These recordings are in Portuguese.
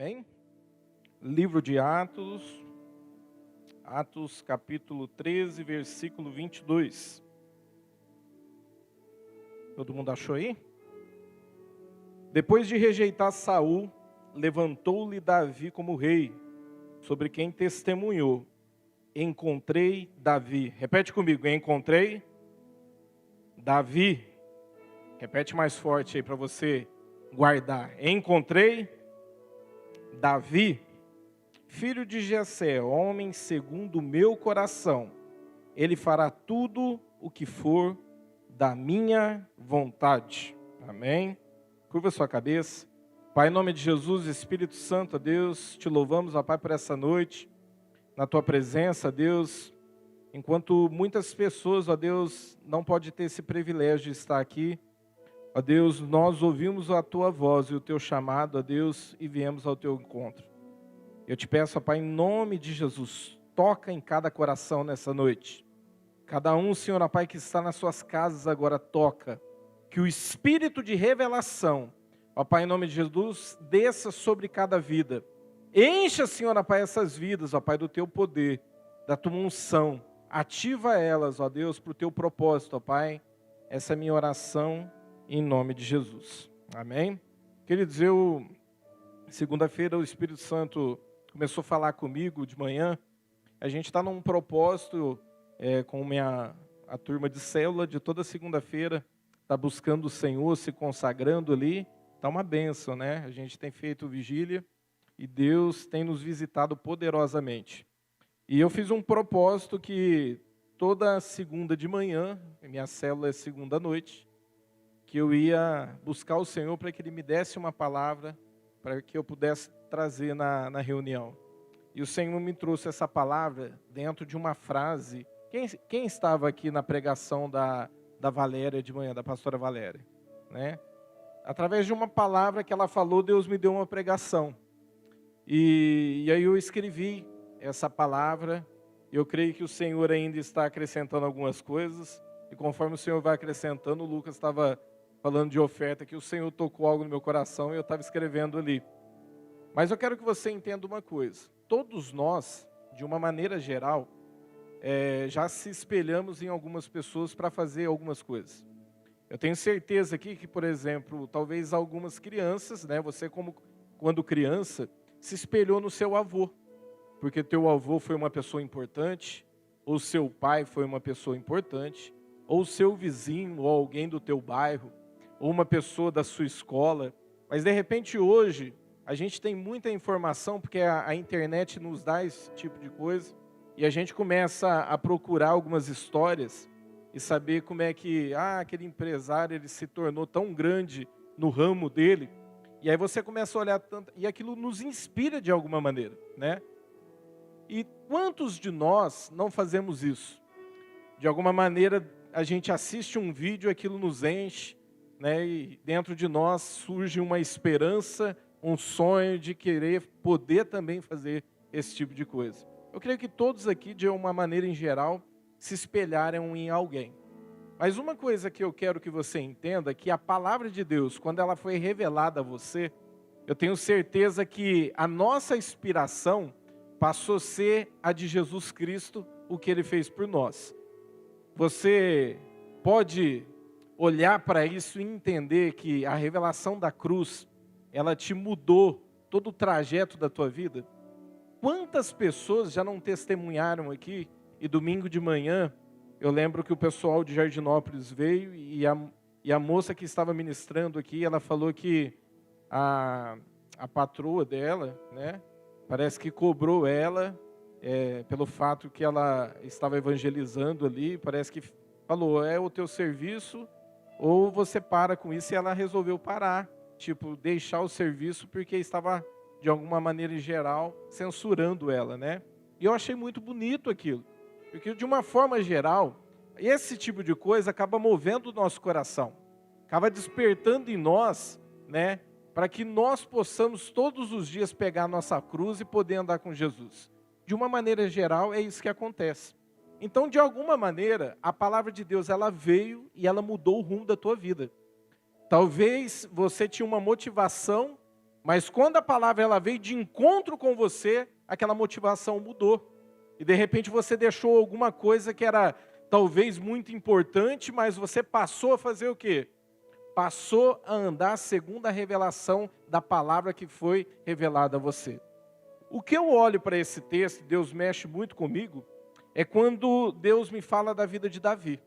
Amém? Livro de Atos, Atos capítulo 13, versículo 22. Todo mundo achou aí? Depois de rejeitar Saul, levantou-lhe Davi como rei, sobre quem testemunhou: encontrei Davi. Repete comigo: encontrei Davi. Repete mais forte aí para você guardar. Encontrei Davi, filho de Jessé, homem segundo o meu coração. Ele fará tudo o que for da minha vontade. Amém? Curva sua cabeça. Pai, em nome de Jesus, Espírito Santo, Deus, te louvamos, ó Pai, por essa noite, na tua presença, Deus. Enquanto muitas pessoas, ó Deus, não podem ter esse privilégio de estar aqui, ó Deus, nós ouvimos a tua voz e o teu chamado, ó Deus, e viemos ao teu encontro. Eu te peço, ó Pai, em nome de Jesus, toca em cada coração nessa noite. Cada um, Senhor, ó Pai, que está nas suas casas agora, toca. Que o espírito de revelação, ó Pai, em nome de Jesus, desça sobre cada vida. Encha, Senhor, ó Pai, essas vidas, ó Pai, do teu poder, da tua unção. Ativa elas, ó Deus, para o teu propósito, ó Pai. Essa é a minha oração em nome de Jesus. Amém? Queridos, segunda-feira o Espírito Santo começou a falar comigo de manhã. A gente está num propósito com a turma de célula de toda segunda-feira, está buscando o Senhor, se consagrando ali. Está uma bênção, né? A gente tem feito vigília e Deus tem nos visitado poderosamente. E eu fiz um propósito que toda segunda de manhã, minha célula é segunda à noite, que eu ia buscar o Senhor para que Ele me desse uma palavra para que eu pudesse trazer na reunião. E o Senhor me trouxe essa palavra dentro de uma frase. Quem estava aqui na pregação da Valéria de manhã, da pastora Valéria? Né? Através de uma palavra que ela falou, Deus me deu uma pregação. E aí eu escrevi essa palavra. Eu creio que o Senhor ainda está acrescentando algumas coisas. E conforme o Senhor vai acrescentando, o Lucas estava falando de oferta, que o Senhor tocou algo no meu coração e eu estava escrevendo ali. Mas eu quero que você entenda uma coisa. Todos nós, de uma maneira geral, já se espelhamos em algumas pessoas para fazer algumas coisas. Eu tenho certeza aqui que, por exemplo, talvez algumas crianças, né, você como quando criança, se espelhou no seu avô. Porque teu avô foi uma pessoa importante, ou seu pai foi uma pessoa importante, ou seu vizinho, ou alguém do teu bairro, ou uma pessoa da sua escola. Mas de repente hoje, a gente tem muita informação, porque a internet nos dá esse tipo de coisa, e a gente começa a procurar algumas histórias, e saber como é que aquele empresário ele se tornou tão grande no ramo dele, e aí você começa a olhar tanto, e aquilo nos inspira de alguma maneira, né? E quantos de nós não fazemos isso? De alguma maneira, a gente assiste um vídeo, aquilo nos enche, né? E dentro de nós surge uma esperança, um sonho de querer poder também fazer esse tipo de coisa. Eu creio que todos aqui, de uma maneira em geral, se espelharam em alguém. Mas uma coisa que eu quero que você entenda, que a palavra de Deus, quando ela foi revelada a você, eu tenho certeza que a nossa inspiração passou a ser a de Jesus Cristo, o que Ele fez por nós. Você pode olhar para isso e entender que a revelação da cruz, ela te mudou todo o trajeto da tua vida? Quantas pessoas já não testemunharam aqui, e domingo de manhã, eu lembro que o pessoal de Jardinópolis veio, e a moça que estava ministrando aqui, ela falou que a patroa dela, né, parece que cobrou ela, pelo fato que ela estava evangelizando ali, parece que falou, é o teu serviço, ou você para com isso, e ela resolveu parar, tipo, deixar o serviço, porque estava, de alguma maneira em geral, censurando ela, né? E eu achei muito bonito aquilo, porque de uma forma geral, esse tipo de coisa acaba movendo o nosso coração, acaba despertando em nós, né, para que nós possamos todos os dias pegar a nossa cruz e poder andar com Jesus. De uma maneira geral, é isso que acontece. Então, de alguma maneira, a palavra de Deus, ela veio e ela mudou o rumo da tua vida. Talvez você tinha uma motivação Mas quando a palavra ela veio de encontro com você, aquela motivação mudou. E de repente você deixou alguma coisa que era talvez muito importante, mas você passou a fazer o quê? Passou a andar segundo a revelação da palavra que foi revelada a você. O que eu olho para esse texto, Deus mexe muito comigo, é quando Deus me fala da vida de Davi.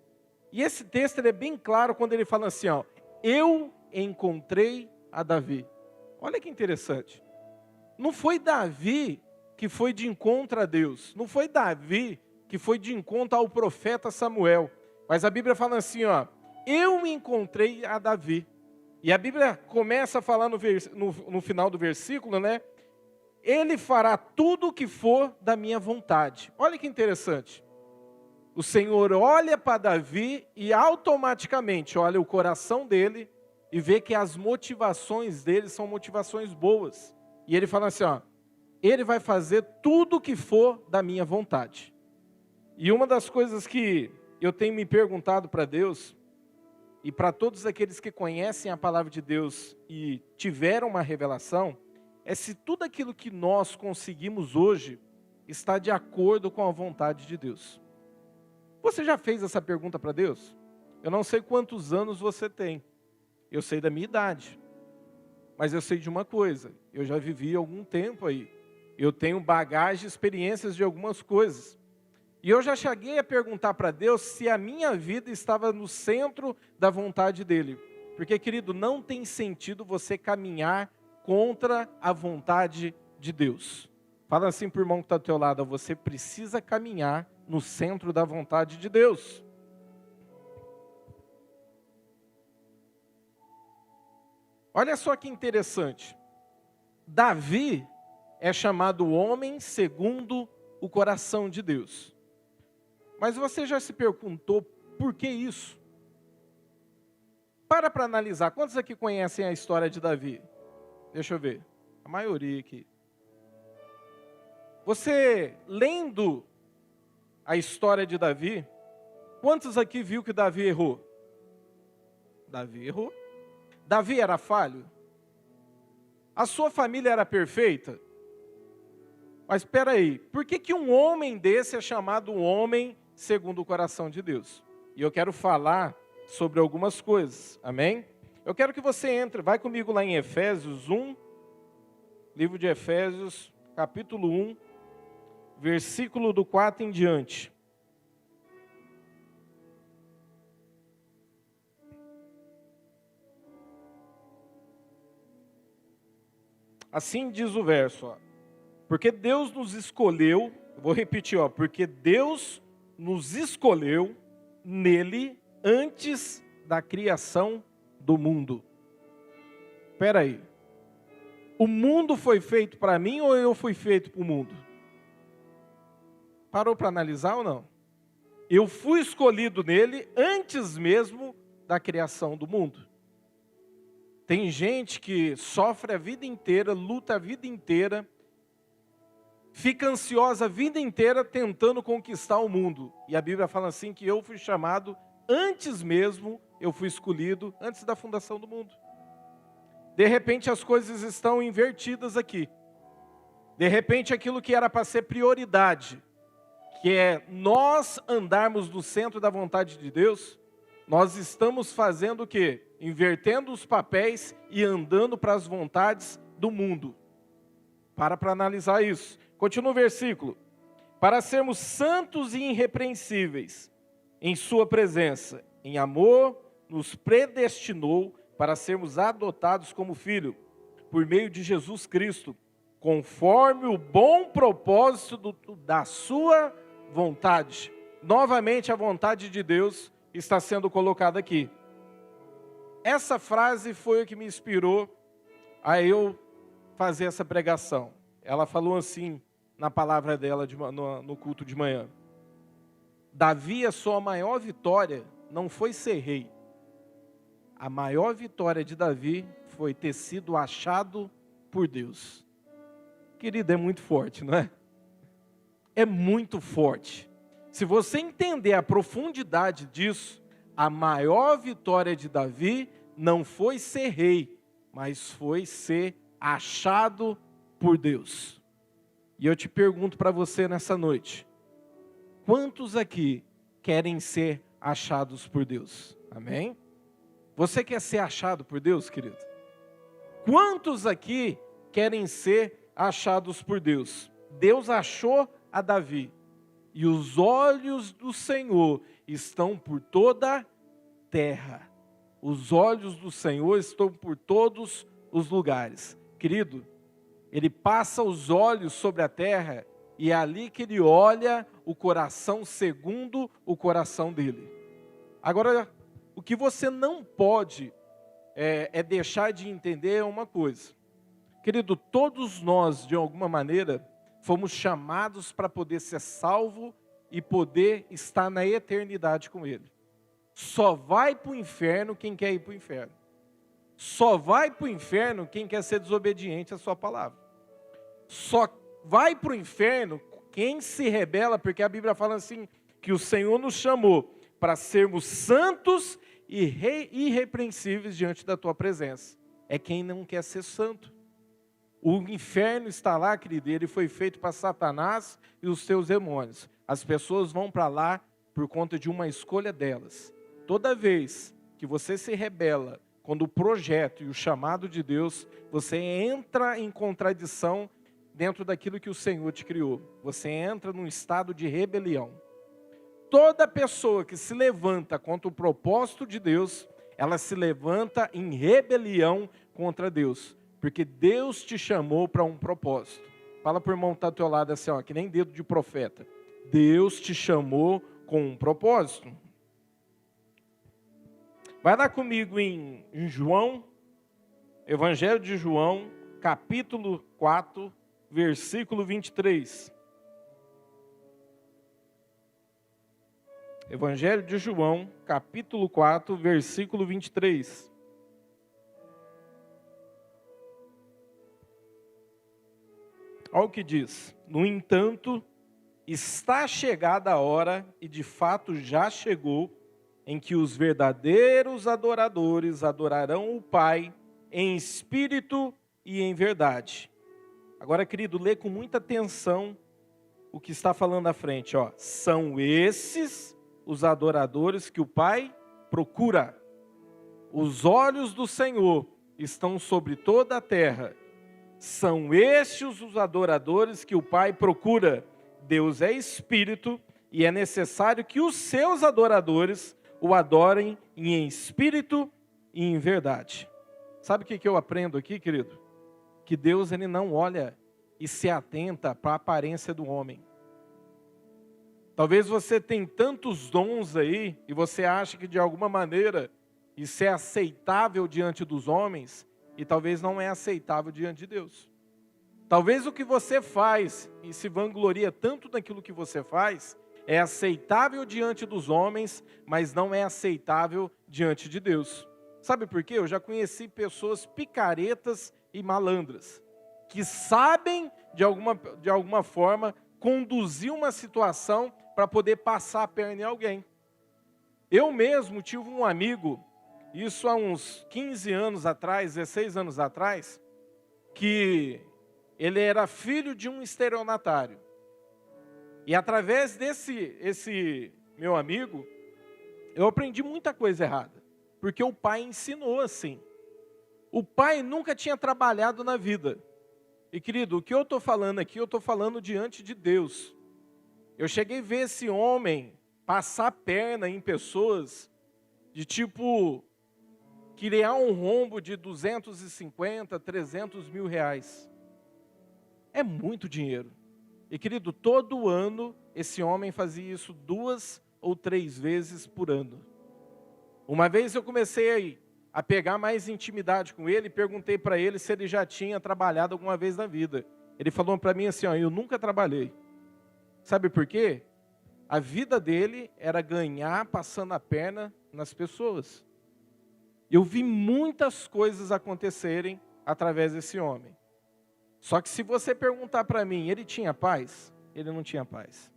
E esse texto ele é bem claro quando ele fala assim, ó, eu encontrei a Davi. Olha que interessante. Não foi Davi que foi de encontro a Deus. Não foi Davi que foi de encontro ao profeta Samuel. Mas a Bíblia fala assim, ó, eu encontrei a Davi. E a Bíblia começa a falar no final do versículo, né? Ele fará tudo o que for da minha vontade. Olha que interessante. O Senhor olha para Davi e automaticamente olha o coração dele e vê que as motivações dele são motivações boas. E ele fala assim, ó, ele vai fazer tudo o que for da minha vontade. E uma das coisas que eu tenho me perguntado para Deus, e para todos aqueles que conhecem a palavra de Deus e tiveram uma revelação, é se tudo aquilo que nós conseguimos hoje está de acordo com a vontade de Deus. Você já fez essa pergunta para Deus? Eu não sei quantos anos você tem. Eu sei da minha idade. Mas eu sei de uma coisa. Eu já vivi algum tempo aí. Eu tenho bagagem, experiências de algumas coisas. E eu já cheguei a perguntar para Deus se a minha vida estava no centro da vontade dEle. Porque, querido, não tem sentido você caminhar contra a vontade de Deus. Fala assim para o irmão que está ao teu lado, você precisa caminhar no centro da vontade de Deus. Olha só que interessante. Davi é chamado homem segundo o coração de Deus. Mas você já se perguntou por que isso? Para analisar. Quantos aqui conhecem a história de Davi? Deixa eu ver. A maioria aqui. Você, lendo a história de Davi, quantos aqui viu que Davi errou? Davi errou. Davi era falho? A sua família era perfeita? Mas espera aí, por que um homem desse é chamado um homem segundo o coração de Deus? E eu quero falar sobre algumas coisas, amém? Eu quero que você entre, vai comigo lá em Efésios 1, livro de Efésios, capítulo 1, versículo do 4 em diante. Assim diz o verso, ó, porque Deus nos escolheu, vou repetir, ó, porque Deus nos escolheu nele antes da criação do mundo. Espera aí, o mundo foi feito para mim ou eu fui feito para o mundo? Parou para analisar ou não? Eu fui escolhido nele antes mesmo da criação do mundo. Tem gente que sofre a vida inteira, luta a vida inteira, fica ansiosa a vida inteira tentando conquistar o mundo. E a Bíblia fala assim que eu fui chamado antes mesmo, eu fui escolhido antes da fundação do mundo. De repente as coisas estão invertidas aqui. De repente aquilo que era para ser prioridade, que é nós andarmos no centro da vontade de Deus, nós estamos fazendo o quê? Invertendo os papéis e andando para as vontades do mundo. Para analisar isso. Continua o versículo. Para sermos santos e irrepreensíveis em sua presença, em amor, nos predestinou para sermos adotados como filho, por meio de Jesus Cristo, conforme o bom propósito da sua vontade. Novamente a vontade de Deus está sendo colocada aqui. Essa frase foi o que me inspirou a eu fazer essa pregação. Ela falou assim na palavra dela no culto de manhã. Davi, a sua maior vitória não foi ser rei. A maior vitória de Davi foi ter sido achado por Deus. Querido, é muito forte, não é? É muito forte. Se você entender a profundidade disso, a maior vitória de Davi não foi ser rei, mas foi ser achado por Deus. E eu te pergunto para você nessa noite, quantos aqui querem ser achados por Deus? Amém? Você quer ser achado por Deus, querido? Quantos aqui querem ser achados por Deus? Deus achou a Davi. E os olhos do Senhor estão por toda a terra. Os olhos do Senhor estão por todos os lugares. Querido, Ele passa os olhos sobre a terra e é ali que Ele olha o coração segundo o coração dEle. Agora, o que você não pode deixar de entender é uma coisa. Querido, todos nós, de alguma maneira, fomos chamados para poder ser salvo e poder estar na eternidade com Ele. Só vai para o inferno quem quer ir para o inferno. Só vai para o inferno quem quer ser desobediente à sua palavra. Só vai para o inferno quem se rebela, porque a Bíblia fala assim, que o Senhor nos chamou para sermos santos e irrepreensíveis diante da tua presença. É quem não quer ser santo. O inferno está lá, querido, e ele foi feito para Satanás e os seus demônios. As pessoas vão para lá por conta de uma escolha delas. Toda vez que você se rebela quando o projeto e o chamado de Deus, você entra em contradição dentro daquilo que o Senhor te criou. Você entra num estado de rebelião. Toda pessoa que se levanta contra o propósito de Deus, ela se levanta em rebelião contra Deus. Porque Deus te chamou para um propósito. Fala para o irmão que está ao teu lado assim, ó, que nem dedo de profeta. Deus te chamou com um propósito. Vai lá comigo em João, Evangelho de João, capítulo 4, versículo 23. Evangelho de João, capítulo 4, versículo 23. Olha o que diz. No entanto, está chegada a hora, e de fato já chegou, em que os verdadeiros adoradores adorarão o Pai em espírito e em verdade. Agora, querido, lê com muita atenção o que está falando à frente. Ó. São esses os adoradores que o Pai procura. Os olhos do Senhor estão sobre toda a terra. São estes os adoradores que o Pai procura. Deus é espírito e é necessário que os seus adoradores o adorem em espírito e em verdade. Sabe o que eu aprendo aqui, querido? Que Deus ele não olha e se atenta para a aparência do homem. Talvez você tenha tantos dons aí e você acha que de alguma maneira isso é aceitável diante dos homens e talvez não é aceitável diante de Deus. Talvez o que você faz e se vangloria tanto daquilo que você faz é aceitável diante dos homens, mas não é aceitável diante de Deus. Sabe por quê? Eu já conheci pessoas picaretas e malandras, que sabem, de alguma forma, conduzir uma situação para poder passar a perna em alguém. Eu mesmo tive um amigo, isso há uns 15 anos atrás, 16 anos atrás, que ele era filho de um estelionatário. E através esse meu amigo, eu aprendi muita coisa errada. Porque o pai ensinou assim. O pai nunca tinha trabalhado na vida. E querido, o que eu estou falando aqui, eu estou falando diante de Deus. Eu cheguei a ver esse homem passar a perna em pessoas de tipo, criar um rombo de 250, 300 mil reais. É muito dinheiro. E querido, todo ano esse homem fazia isso 2 ou 3 vezes por ano. Uma vez eu comecei a pegar mais intimidade com ele e perguntei para ele se ele já tinha trabalhado alguma vez na vida. Ele falou para mim assim, ó, eu nunca trabalhei. Sabe por quê? A vida dele era ganhar passando a perna nas pessoas. Eu vi muitas coisas acontecerem através desse homem. Só que se você perguntar para mim, ele tinha paz? Ele não tinha paz.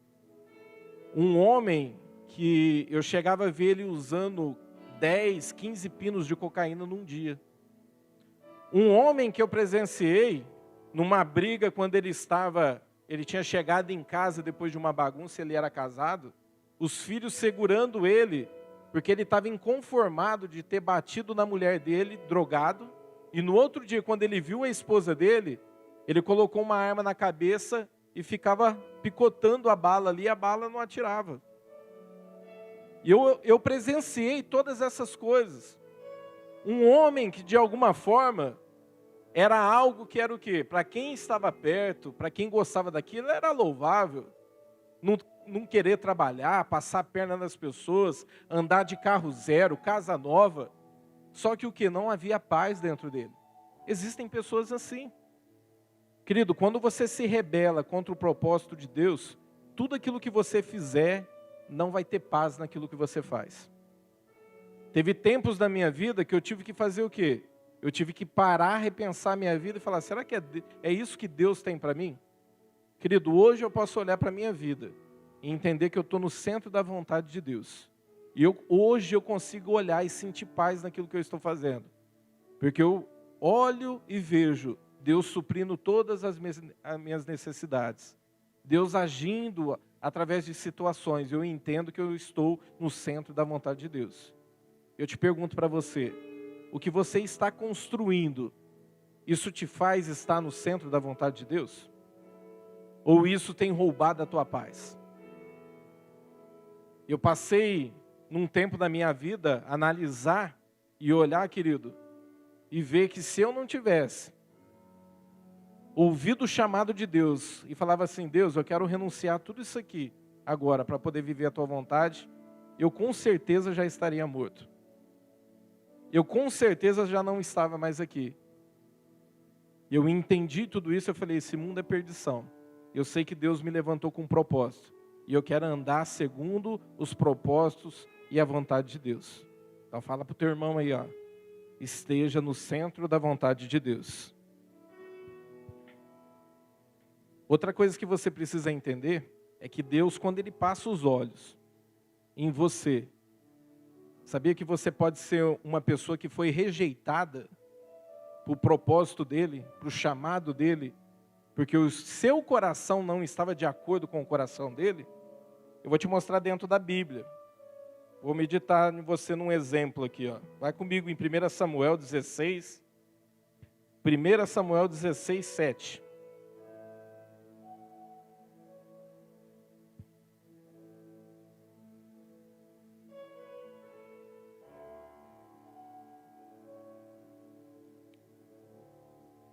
Um homem que eu chegava a ver ele usando 10, 15 pinos de cocaína num dia. Um homem que eu presenciei numa briga quando ele tinha chegado em casa depois de uma bagunça, ele era casado, os filhos segurando ele, porque ele estava inconformado de ter batido na mulher dele, drogado, e no outro dia, quando ele viu a esposa dele, ele colocou uma arma na cabeça e ficava picotando a bala ali, e a bala não atirava. E eu presenciei todas essas coisas. Um homem que de alguma forma era algo que era o quê? Para quem estava perto, para quem gostava daquilo, era louvável. Não querer trabalhar, passar a perna nas pessoas, andar de carro zero, casa nova. Só que o que? Não havia paz dentro dele. Existem pessoas assim. Querido, quando você se rebela contra o propósito de Deus, tudo aquilo que você fizer, não vai ter paz naquilo que você faz. Teve tempos da minha vida que eu tive que fazer o quê? Eu tive que parar, repensar a minha vida e falar, será que é isso que Deus tem para mim? Querido, hoje eu posso olhar para a minha vida e entender que eu estou no centro da vontade de Deus. E hoje eu consigo olhar e sentir paz naquilo que eu estou fazendo. Porque eu olho e vejo Deus suprindo todas as minhas necessidades. Deus agindo através de situações. Eu entendo que eu estou no centro da vontade de Deus. Eu te pergunto para você, o que você está construindo, isso te faz estar no centro da vontade de Deus? Ou isso tem roubado a tua paz? Eu passei, num tempo da minha vida, analisar e olhar, querido, e ver que se eu não tivesse ouvido o chamado de Deus e falava assim, Deus, eu quero renunciar a tudo isso aqui agora para poder viver a tua vontade, eu com certeza já estaria morto. Eu com certeza já não estava mais aqui. Eu entendi tudo isso, eu falei, esse mundo é perdição. Eu sei que Deus me levantou com um propósito. E eu quero andar segundo os propósitos e a vontade de Deus. Então fala para o teu irmão aí, ó. Esteja no centro da vontade de Deus. Outra coisa que você precisa entender é que Deus, quando Ele passa os olhos em você, sabia que você pode ser uma pessoa que foi rejeitada para o propósito dEle, para o chamado dEle, porque o seu coração não estava de acordo com o coração dEle? Eu vou te mostrar dentro da Bíblia. Vou meditar em você num exemplo aqui, ó. Vai comigo em 1 Samuel 16. 1 Samuel 16, 7.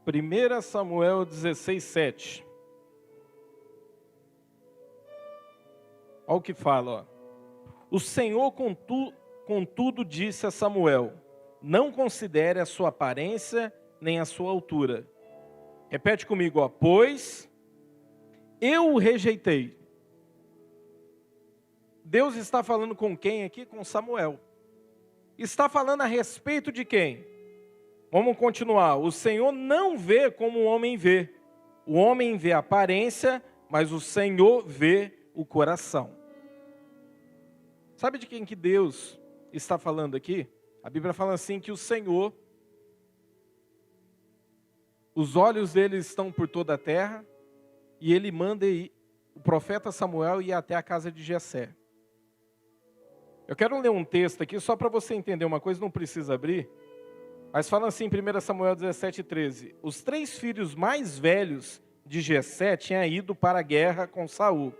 Primeira Samuel 16, 7. Olha o que fala, ó. O Senhor, contudo, disse a Samuel, não considere a sua aparência nem a sua altura. Repete comigo, ó. Pois eu o rejeitei. Deus está falando com quem aqui? Com Samuel. Está falando a respeito de quem? Vamos continuar. O Senhor não vê como o homem vê. O homem vê a aparência, mas o Senhor vê o coração. Sabe de quem que Deus está falando aqui? A Bíblia fala assim que o Senhor, os olhos dele estão por toda a terra, e ele manda o profeta Samuel ir até a casa de Jessé. Eu quero ler um texto aqui só para você entender uma coisa, não precisa abrir. Mas fala assim em 1 Samuel 17, 13. Os 3 filhos mais velhos de Jessé tinham ido para a guerra com Saul.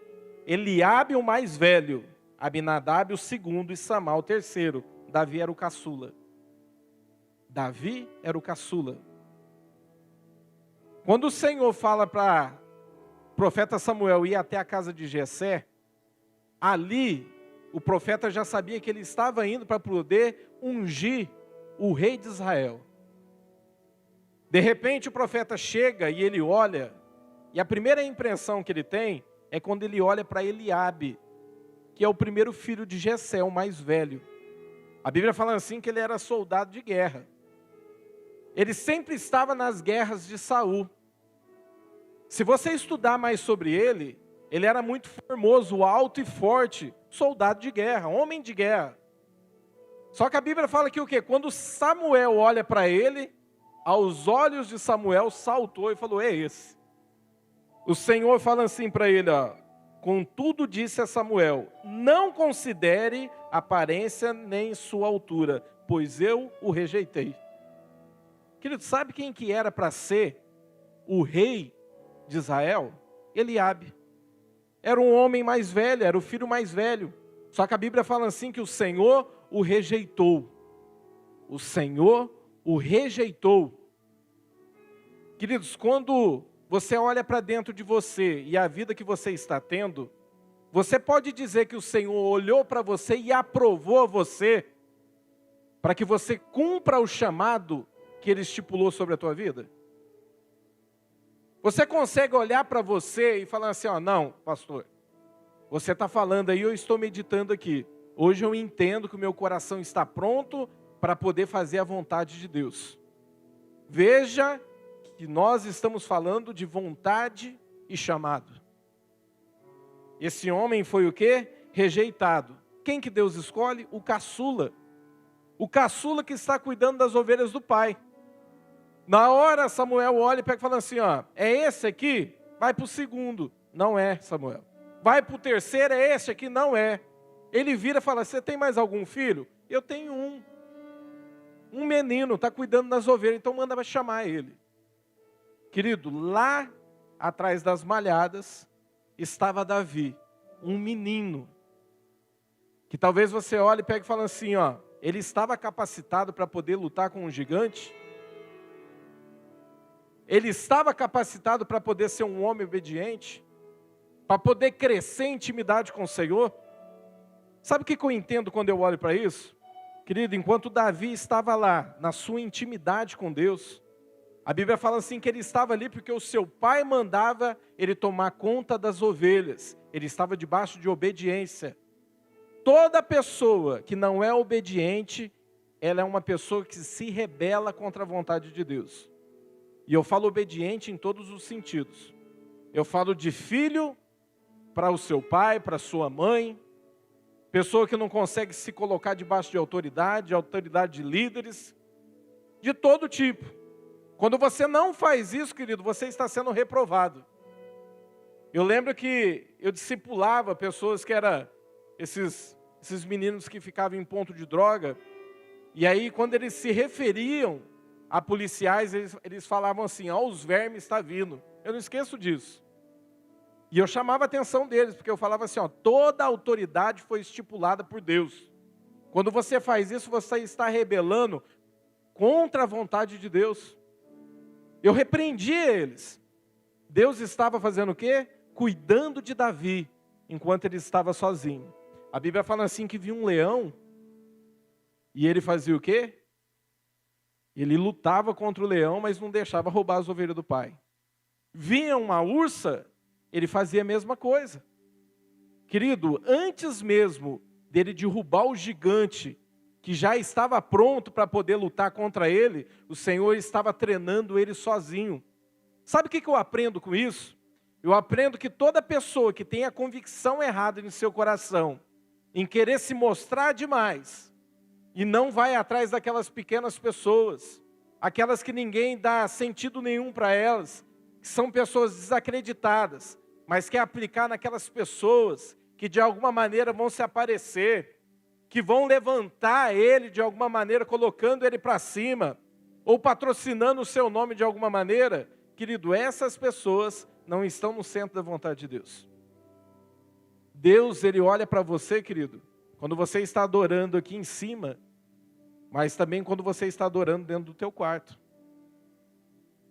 Eliabe, o mais velho, Abinadab, o segundo, e Samá, o terceiro. Davi era o caçula. Davi era o caçula. Quando o Senhor fala para o profeta Samuel ir até a casa de Jessé, ali o profeta já sabia que ele estava indo para poder ungir o rei de Israel. De repente o profeta chega e ele olha, e a primeira impressão que ele tem é quando ele olha para Eliabe, que é o primeiro filho de Jessé, o mais velho. A Bíblia fala assim que ele era soldado de guerra. Ele sempre estava nas guerras de Saul. Se você estudar mais sobre ele, ele era muito formoso, alto e forte, soldado de guerra, homem de guerra. Só que a Bíblia fala que o quê? Quando Samuel olha para ele, aos olhos de Samuel, saltou e falou: é esse. O Senhor fala assim para ele, ó: contudo disse a Samuel, não considere aparência nem sua altura, pois eu o rejeitei. Querido, sabe quem que era para ser o rei de Israel? Eliabe. Era um homem mais velho, era o filho mais velho. Só que a Bíblia fala assim que o Senhor o rejeitou. O Senhor o rejeitou. Queridos, quando você olha para dentro de você e a vida que você está tendo, você pode dizer que o Senhor olhou para você e aprovou você para que você cumpra o chamado que Ele estipulou sobre a tua vida? Você consegue olhar para você e falar assim, ó, não, pastor, você está falando aí, eu estou meditando aqui. Hoje eu entendo que o meu coração está pronto para poder fazer a vontade de Deus. Veja que nós estamos falando de vontade e chamado. Esse homem foi o quê? Rejeitado. Quem que Deus escolhe? O caçula. O caçula que está cuidando das ovelhas do pai. Na hora Samuel olha e pega e fala assim, ó, é esse aqui? Vai para o segundo. Não é, Samuel. Vai para o terceiro, é esse aqui? Não é. Ele vira e fala, você tem mais algum filho? Eu tenho um. Um menino, está cuidando das ovelhas, então manda chamar ele. Querido, lá atrás das malhadas estava Davi, um menino, que talvez você olhe e pegue e fale assim, ó, ele estava capacitado para poder lutar com um gigante? Ele estava capacitado para poder ser um homem obediente? Para poder crescer em intimidade com o Senhor? Sabe o que eu entendo quando eu olho para isso? Querido, enquanto Davi estava lá, na sua intimidade com Deus, a Bíblia fala assim que ele estava ali porque o seu pai mandava ele tomar conta das ovelhas. Ele estava debaixo de obediência. Toda pessoa que não é obediente, ela é uma pessoa que se rebela contra a vontade de Deus. E eu falo obediente em todos os sentidos. Eu falo de filho para o seu pai, para a sua mãe. Pessoa que não consegue se colocar debaixo de autoridade de líderes, de todo tipo. Quando você não faz isso, querido, você está sendo reprovado. Eu lembro que eu discipulava pessoas que eram esses meninos que ficavam em ponto de droga, e aí quando eles se referiam a policiais, eles falavam assim, ó, os vermes estão vindo. Eu não esqueço disso. E eu chamava a atenção deles, porque eu falava assim, ó, toda a autoridade foi estipulada por Deus. Quando você faz isso, você está rebelando contra a vontade de Deus. Eu repreendia eles. Deus estava fazendo o quê? Cuidando de Davi, enquanto ele estava sozinho. A Bíblia fala assim que viu um leão, e ele fazia o quê? Ele lutava contra o leão, mas não deixava roubar as ovelhas do pai. Vinha uma ursa, ele fazia a mesma coisa. Querido, antes mesmo dele derrubar o gigante, que já estava pronto para poder lutar contra ele, o Senhor estava treinando ele sozinho. Sabe o que eu aprendo com isso? Eu aprendo que toda pessoa que tem a convicção errada em seu coração, em querer se mostrar demais, e não vai atrás daquelas pequenas pessoas, aquelas que ninguém dá sentido nenhum para elas, que são pessoas desacreditadas, mas quer aplicar naquelas pessoas que de alguma maneira vão se aparecer, que vão levantar ele de alguma maneira, colocando ele para cima, ou patrocinando o seu nome de alguma maneira. Querido, essas pessoas não estão no centro da vontade de Deus. Deus, Ele olha para você, querido, quando você está adorando aqui em cima, mas também quando você está adorando dentro do teu quarto.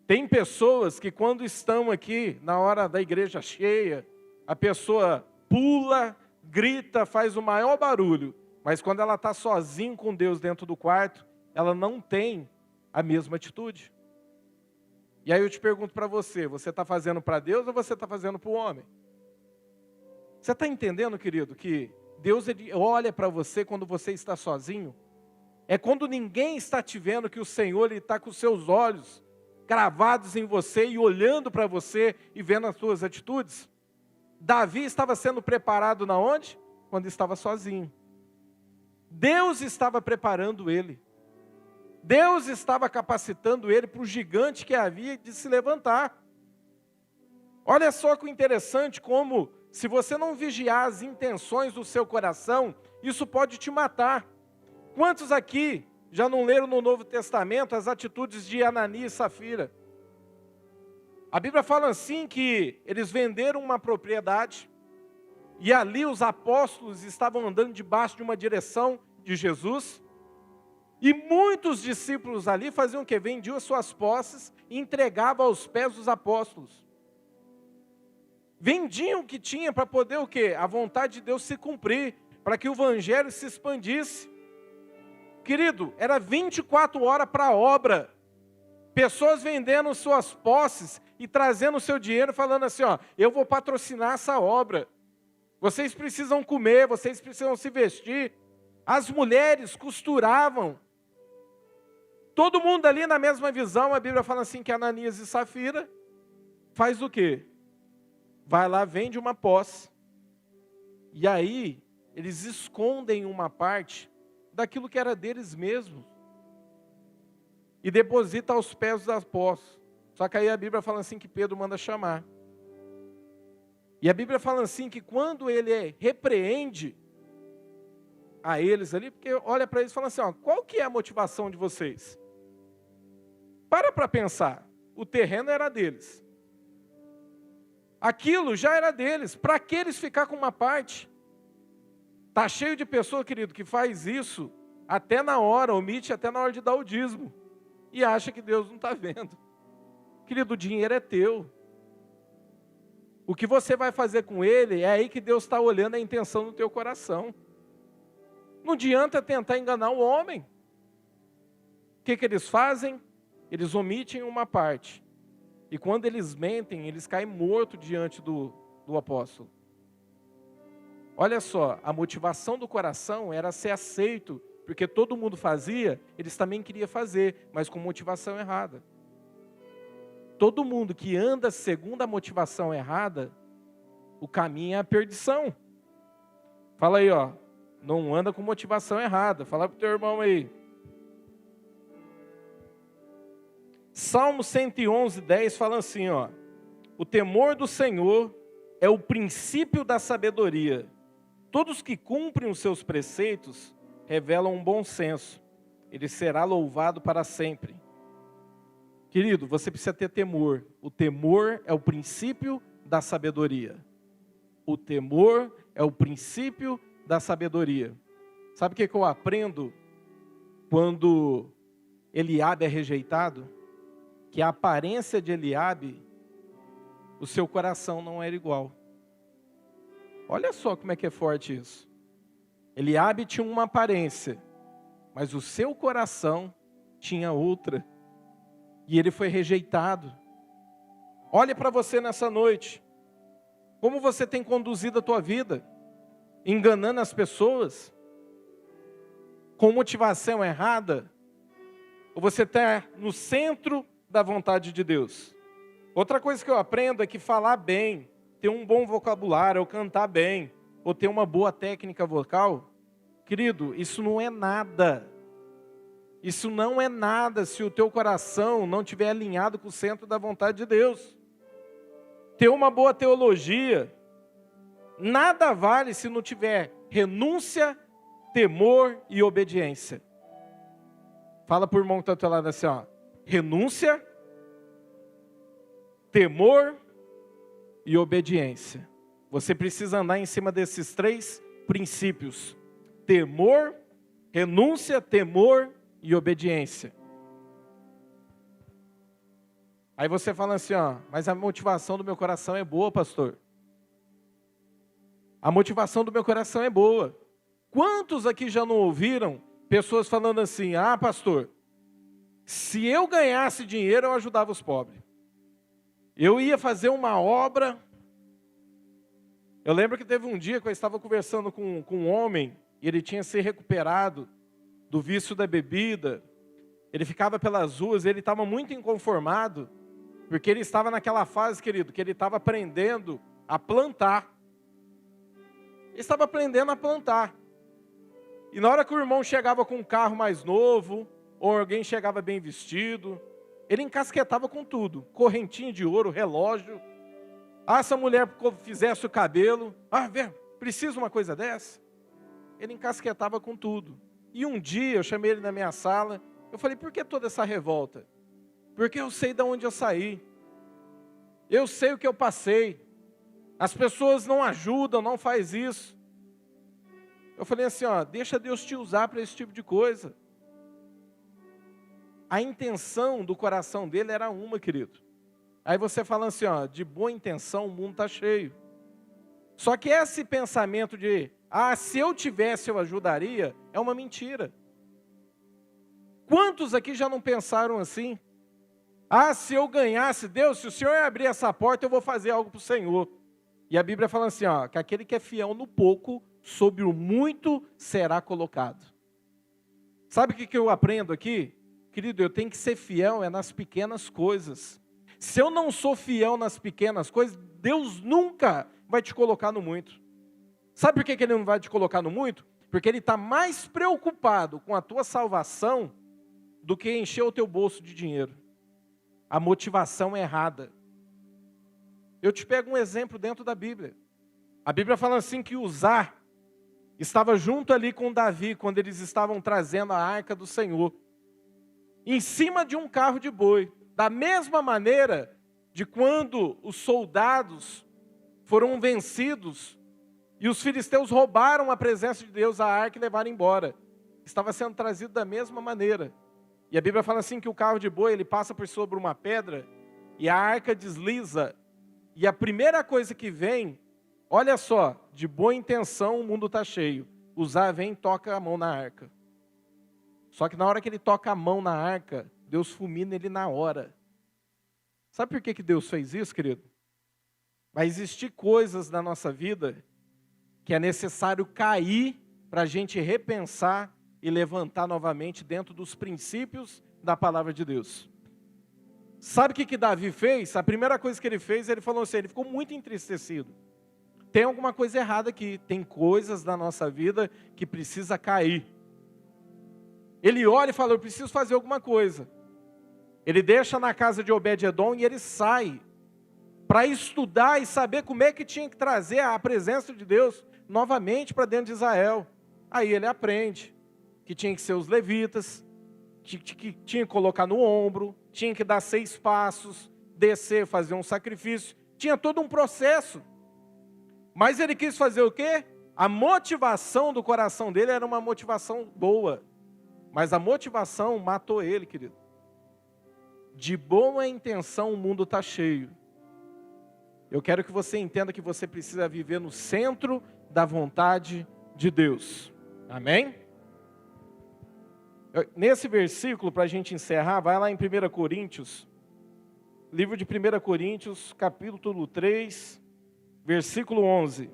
Tem pessoas que quando estão aqui, na hora da igreja cheia, a pessoa pula, grita, faz o maior barulho, mas quando ela está sozinha com Deus dentro do quarto, ela não tem a mesma atitude. E aí eu te pergunto para você está fazendo para Deus ou você está fazendo para o homem? Você está entendendo, querido, que Deus ele olha para você quando você está sozinho? É quando ninguém está te vendo que o Senhor ele está com os seus olhos cravados em você e olhando para você e vendo as suas atitudes? Davi estava sendo preparado na onde? Quando estava sozinho. Deus estava preparando ele. Deus estava capacitando ele para o gigante que havia de se levantar. Olha só que interessante como, se você não vigiar as intenções do seu coração, isso pode te matar. Quantos aqui já não leram no Novo Testamento as atitudes de Ananias e Safira? A Bíblia fala assim que eles venderam uma propriedade e ali os apóstolos estavam andando debaixo de uma direção de Jesus. E muitos discípulos ali faziam o quê? Vendiam as suas posses e entregavam aos pés dos apóstolos. Vendiam o que tinha para poder o quê? A vontade de Deus se cumprir, para que o evangelho se expandisse. Querido, era 24 horas para a obra. Pessoas vendendo suas posses e trazendo o seu dinheiro, falando assim, ó, eu vou patrocinar essa obra. Vocês precisam comer, vocês precisam se vestir. As mulheres costuravam. Todo mundo ali na mesma visão. A Bíblia fala assim que Ananias e Safira faz o quê? Vai lá, vende uma posse. E aí, eles escondem uma parte daquilo que era deles mesmos. E deposita aos pés dos apóstolos. Só que aí a Bíblia fala assim que Pedro manda chamar. E a Bíblia fala assim que quando ele repreende a eles ali, porque olha para eles e fala assim, ó, qual que é a motivação de vocês? Para pensar, o terreno era deles. Aquilo já era deles, para que eles ficar com uma parte? Está cheio de pessoa, querido, que faz isso até na hora, omite até na hora de dar o dízimo. E acha que Deus não está vendo. Querido, o dinheiro é teu. O que você vai fazer com ele, é aí que Deus está olhando a intenção do teu coração. Não adianta tentar enganar o homem. O que eles fazem? Eles omitem uma parte. E quando eles mentem, eles caem mortos diante do apóstolo. Olha só, a motivação do coração era ser aceito, porque todo mundo fazia, eles também queriam fazer, mas com motivação errada. Todo mundo que anda segundo a motivação errada, o caminho é a perdição. Fala aí, ó, não anda com motivação errada. Fala pro teu irmão aí. Salmo 111:10 fala assim, ó, o temor do Senhor é o princípio da sabedoria. Todos que cumprem os seus preceitos revelam um bom senso. Ele será louvado para sempre. Querido, você precisa ter temor. O temor é o princípio da sabedoria. O temor é o princípio da sabedoria. Sabe o que eu aprendo quando Eliabe é rejeitado? Que a aparência de Eliabe, o seu coração não era igual. Olha só como é que é forte isso. Eliabe tinha uma aparência, mas o seu coração tinha outra. E ele foi rejeitado. Olhe para você nessa noite. Como você tem conduzido a tua vida? Enganando as pessoas? Com motivação errada? Ou você está no centro da vontade de Deus? Outra coisa que eu aprendo é que falar bem, ter um bom vocabulário, ou cantar bem, ou ter uma boa técnica vocal, querido, isso não é nada. Isso não é nada se o teu coração não estiver alinhado com o centro da vontade de Deus. Ter uma boa teologia, nada vale se não tiver renúncia, temor e obediência. Fala por irmão que está do teu lado assim, ó. Renúncia, temor e obediência. Você precisa andar em cima desses 3 princípios. Temor, renúncia, temor e obediência. Aí você fala assim, ó, mas a motivação do meu coração é boa, pastor. A motivação do meu coração é boa. Quantos aqui já não ouviram pessoas falando assim, ah, pastor, se eu ganhasse dinheiro, eu ajudava os pobres. Eu ia fazer uma obra. Eu lembro que teve um dia que eu estava conversando com um homem, e ele tinha se recuperado do vício da bebida. Ele ficava pelas ruas, ele estava muito inconformado, porque ele estava naquela fase, querido, que ele estava aprendendo a plantar. Ele estava aprendendo a plantar. E na hora que o irmão chegava com um carro mais novo, ou alguém chegava bem vestido, ele encasquetava com tudo, correntinha de ouro, relógio. Se a mulher fizesse o cabelo, precisa uma coisa dessa? Ele encasquetava com tudo. E um dia eu chamei ele na minha sala, eu falei, por que toda essa revolta? Porque eu sei de onde eu saí, eu sei o que eu passei, as pessoas não ajudam, não faz isso. Eu falei assim, deixa Deus te usar para esse tipo de coisa. A intenção do coração dele era uma, querido. Aí você falando assim, de boa intenção o mundo está cheio. Só que esse pensamento de, se eu tivesse eu ajudaria, é uma mentira. Quantos aqui já não pensaram assim? Se eu ganhasse, Deus, se o Senhor abrir essa porta, eu vou fazer algo para o Senhor. E a Bíblia fala assim, que aquele que é fiel no pouco, sobre o muito será colocado. Sabe o que eu aprendo aqui? Querido, eu tenho que ser fiel nas pequenas coisas. Se eu não sou fiel nas pequenas coisas, Deus nunca vai te colocar no muito. Sabe por que Ele não vai te colocar no muito? Porque Ele está mais preocupado com a tua salvação do que encher o teu bolso de dinheiro. A motivação é errada. Eu te pego um exemplo dentro da Bíblia. A Bíblia fala assim que Uzá estava junto ali com Davi, quando eles estavam trazendo a arca do Senhor, em cima de um carro de boi. Da mesma maneira de quando os soldados foram vencidos e os filisteus roubaram a presença de Deus, a arca, e levaram embora. Estava sendo trazido da mesma maneira. E a Bíblia fala assim que o carro de boi, ele passa por sobre uma pedra e a arca desliza. E a primeira coisa que vem, olha só, de boa intenção o mundo está cheio. Uzá vem e toca a mão na arca. Só que na hora que ele toca a mão na arca, Deus fulmina ele na hora. Sabe por que Deus fez isso, querido? Vai existir coisas na nossa vida que é necessário cair para a gente repensar e levantar novamente dentro dos princípios da palavra de Deus. Sabe o que Davi fez? A primeira coisa que ele fez, ele falou assim, ele ficou muito entristecido. Tem alguma coisa errada aqui, tem coisas na nossa vida que precisa cair. Ele olha e fala, eu preciso fazer alguma coisa. Ele deixa na casa de Obed-edom e ele sai para estudar e saber como é que tinha que trazer a presença de Deus novamente para dentro de Israel. Aí ele aprende que tinha que ser os levitas, que tinha que colocar no ombro, tinha que dar 6 passos, descer, fazer um sacrifício. Tinha todo um processo. Mas ele quis fazer o quê? A motivação do coração dele era uma motivação boa. Mas a motivação matou ele, querido. De boa intenção o mundo está cheio. Eu quero que você entenda que você precisa viver no centro da vontade de Deus. Amém? Nesse versículo, para a gente encerrar, vai lá em 1 Coríntios. Livro de 1 Coríntios, capítulo 3, versículo 11.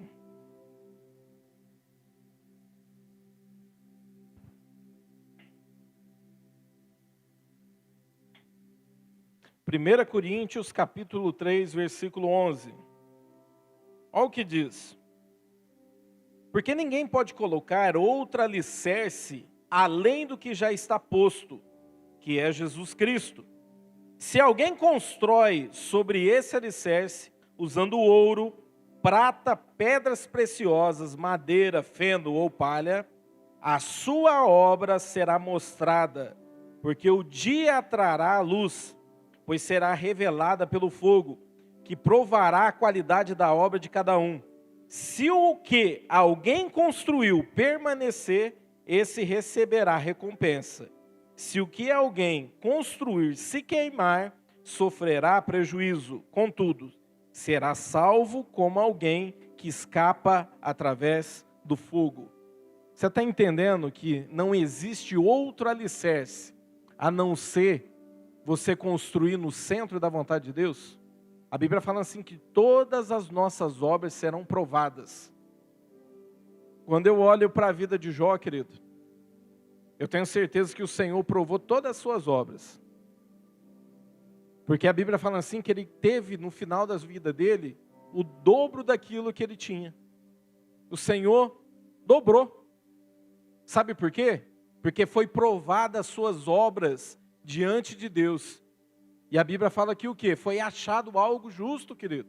Primeira Coríntios, capítulo 3, versículo 11. Olha o que diz. Porque ninguém pode colocar outra alicerce além do que já está posto, que é Jesus Cristo. Se alguém constrói sobre esse alicerce, usando ouro, prata, pedras preciosas, madeira, feno ou palha, a sua obra será mostrada, porque o dia trará a luz, pois será revelada pelo fogo, que provará a qualidade da obra de cada um. Se o que alguém construiu permanecer, esse receberá recompensa. Se o que alguém construir se queimar, sofrerá prejuízo. Contudo, será salvo como alguém que escapa através do fogo. Você está entendendo que não existe outro alicerce a não ser você construir no centro da vontade de Deus? A Bíblia fala assim que todas as nossas obras serão provadas. Quando eu olho para a vida de Jó, querido, eu tenho certeza que o Senhor provou todas as suas obras. Porque a Bíblia fala assim que ele teve no final da vida dele o dobro daquilo que ele tinha. O Senhor dobrou. Sabe por quê? porque foi provada as suas obras diante de Deus. E a Bíblia fala que o quê? Foi achado algo justo, querido.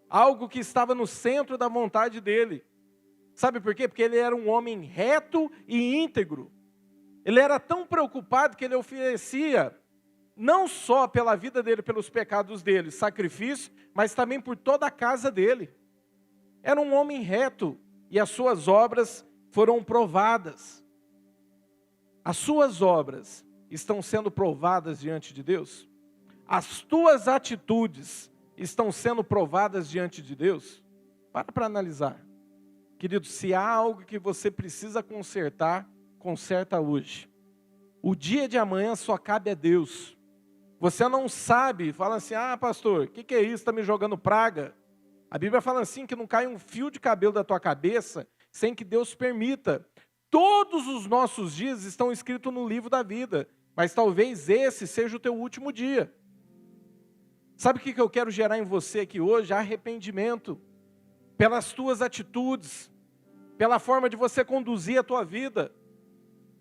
Algo que estava no centro da vontade dele. Sabe por quê? Porque ele era um homem reto e íntegro. Ele era tão preocupado que ele oferecia, não só pela vida dele, pelos pecados dele, sacrifício, mas também por toda a casa dele. Era um homem reto e as suas obras foram provadas. As suas obras estão sendo provadas diante de Deus? As tuas atitudes estão sendo provadas diante de Deus? Para analisar. Querido, se há algo que você precisa consertar, conserta hoje. O dia de amanhã só cabe a Deus. Você não sabe, fala assim, pastor, o que é isso? Está me jogando praga? A Bíblia fala assim, que não cai um fio de cabelo da tua cabeça, sem que Deus permita. Todos os nossos dias estão escritos no livro da vida, mas talvez esse seja o teu último dia. Sabe o que eu quero gerar em você aqui hoje? Arrependimento. Pelas tuas atitudes, pela forma de você conduzir a tua vida,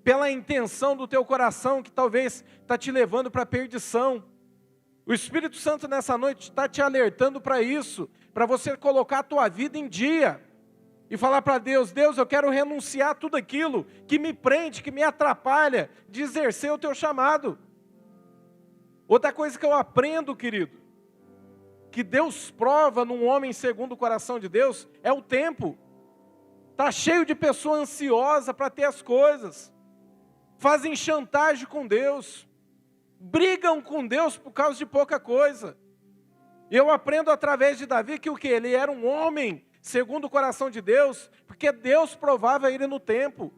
pela intenção do teu coração que talvez está te levando para a perdição. O Espírito Santo nessa noite está te alertando para isso, para você colocar a tua vida em dia e falar para Deus, Deus, eu quero renunciar a tudo aquilo que me prende, que me atrapalha de exercer o teu chamado. Outra coisa que eu aprendo, querido, que Deus prova num homem segundo o coração de Deus, é o tempo. Está cheio de pessoa ansiosa para ter as coisas, fazem chantagem com Deus, brigam com Deus por causa de pouca coisa. Eu aprendo através de Davi que o quê? Ele era um homem segundo o coração de Deus, porque Deus provava ele no tempo.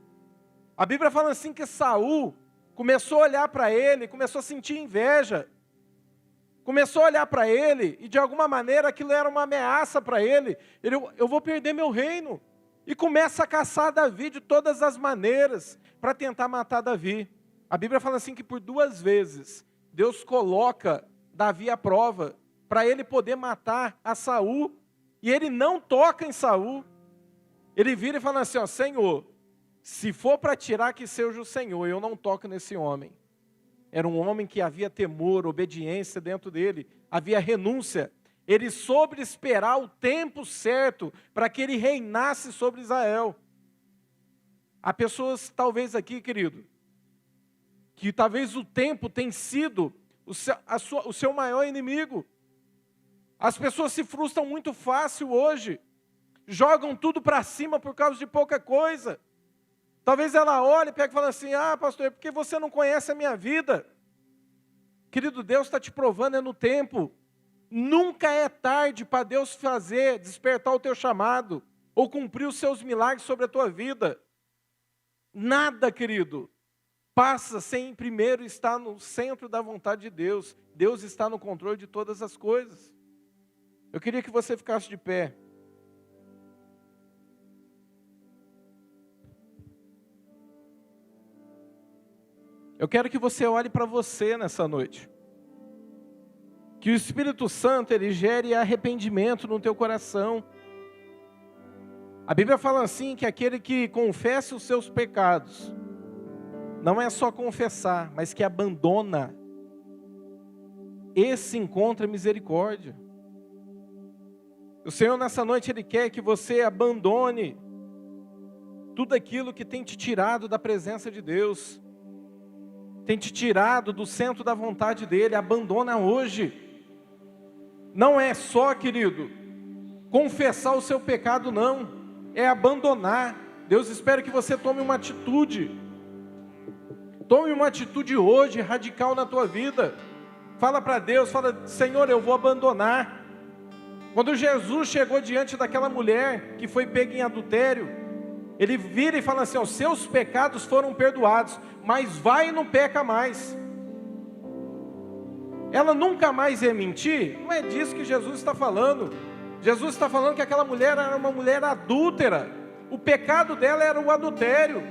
A Bíblia fala assim que Saul começou a olhar para ele, começou a sentir inveja, começou a olhar para ele, e de alguma maneira aquilo era uma ameaça para ele. Eu vou perder meu reino. E começa a caçar Davi de todas as maneiras, para tentar matar Davi. A Bíblia fala assim que por 2 vezes, Deus coloca Davi à prova, para ele poder matar a Saul, e ele não toca em Saul. Ele vira e fala assim, Senhor, se for para tirar, que seja o Senhor, eu não toco nesse homem. Era um homem que havia temor, obediência dentro dele, havia renúncia. Ele soube esperar o tempo certo para que ele reinasse sobre Israel. Há pessoas, talvez aqui, querido, que talvez o tempo tenha sido o seu maior inimigo. As pessoas se frustram muito fácil hoje, jogam tudo para cima por causa de pouca coisa. Talvez ela olhe e pegue e fale assim, pastor, é porque você não conhece a minha vida. Querido, Deus está te provando no tempo. Nunca é tarde para Deus despertar o teu chamado, ou cumprir os seus milagres sobre a tua vida. Nada, querido, passa sem primeiro estar no centro da vontade de Deus. Deus está no controle de todas as coisas. Eu queria que você ficasse de pé. Eu quero que você olhe para você nessa noite. Que o Espírito Santo, ele gere arrependimento no teu coração. A Bíblia fala assim, que aquele que confessa os seus pecados, não é só confessar, mas que abandona, esse encontra misericórdia. O Senhor nessa noite, Ele quer que você abandone tudo aquilo que tem te tirado da presença de Deus, tem te tirado do centro da vontade dEle. Abandona hoje. Não é só, querido, confessar o seu pecado, não. É abandonar. Deus espera que você tome uma atitude. Tome uma atitude hoje, radical na tua vida. Fala para Deus, fala, Senhor, eu vou abandonar. Quando Jesus chegou diante daquela mulher que foi pega em adultério, Ele vira e fala assim, os seus pecados foram perdoados, mas vai e não peca mais. Ela nunca mais ia mentir? Não é disso que Jesus está falando. Jesus está falando que aquela mulher era uma mulher adúltera. O pecado dela era o adultério.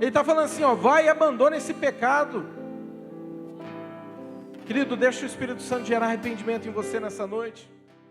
Ele está falando assim, vai e abandona esse pecado. Querido, deixa o Espírito Santo gerar arrependimento em você nessa noite.